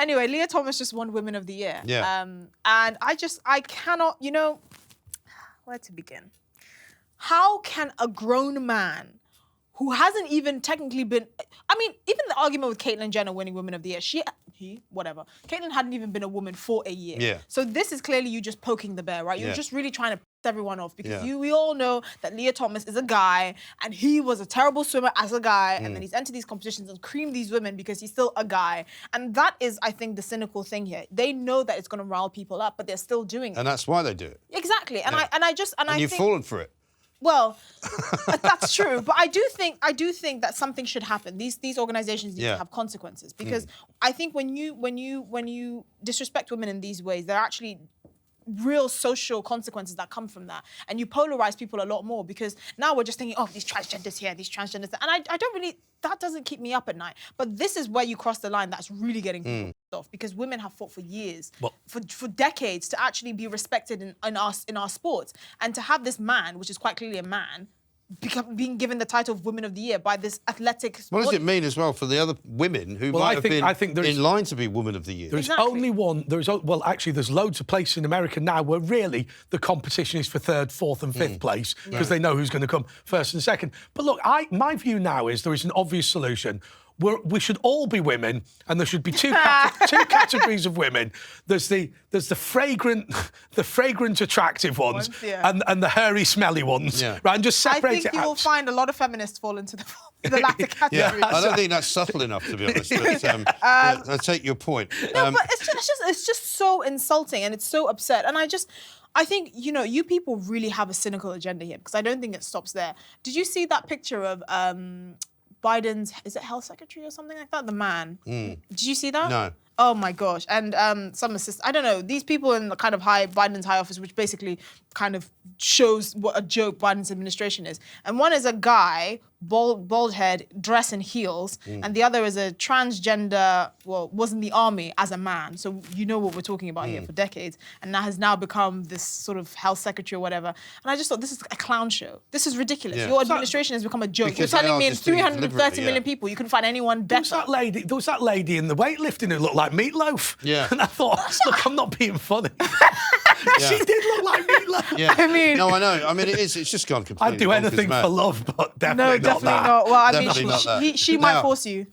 Anyway, Lia Thomas just won Women of the Year. Yeah. And I cannot, where to begin? How can a grown man who hasn't even technically been, even the argument with Caitlyn Jenner winning Women of the Year, whatever. Caitlyn hadn't even been a woman for a year. Yeah. So this is clearly you just poking the bear, right? You're just really trying to piss everyone off because Yeah. we all know that Lia Thomas is a guy and he was a terrible swimmer as a guy and then he's entered these competitions and creamed these women because he's still a guy. And that is, I think, the cynical thing here. They know that it's going to rile people up, but they're still doing it. And that's why they do it. Exactly. And Yeah. I You've think, fallen for it. well, that's true, but I do think that something should happen. These organizations need to have consequences because I think when you disrespect women in these ways, there are actually real social consequences that come from that, and you polarize people a lot more because now we're just thinking, oh, these transgenders here, these transgenders there, and I don't really. That doesn't keep me up at night. But this is where you cross the line. That's really getting people off because women have fought for years, for decades, to actually be respected in our sports, and to have this man, which is quite clearly a man, being given the title of Women of the Year by this athletic. What does it mean as well for the other women who might have been in line to be Woman of the Year? There's only one. Actually, there's loads of places in America now where really the competition is for third, fourth, and fifth place because they know who's going to come first and second. But look, my view now is there is an obvious solution. We should all be women, and there should be two categories of women. There's the fragrant, attractive ones, and the hairy, smelly ones. Yeah. Right, and just separate it out. I think you will find a lot of feminists fall into the latter category. Yeah, I don't think that's subtle enough, to be honest. But, I take your point. No, but it's just so insulting, and it's so upset, and I think, you people really have a cynical agenda here because I don't think it stops there. Did you see that picture of Biden's, is it health secretary or something like that? The man. Did you see that? No. Oh my gosh. And some assist, I don't know, these people in the kind of Biden's high office, which basically kind of shows what a joke Biden's administration is. And one is a guy, bald head, dress in heels, and the other is a transgender, was in the army as a man. So you know what we're talking about here for decades, and has now become this sort of health secretary or whatever. And I just thought, this is a clown show. This is ridiculous. Yeah. Your administration has become a joke. Because You're telling me in just doing it 330 million people, you couldn't find anyone better. There was that lady in the weightlifting who looked like Meatloaf. Yeah. And I thought, look, I'm not being funny. She did look like Meatloaf. Yeah. I mean... No, I know. I mean, it's just gone completely I'd do anything bonkers mad. for love, but definitely No, definitely not that. not. Well, I Definitely not mean, that. she might force you.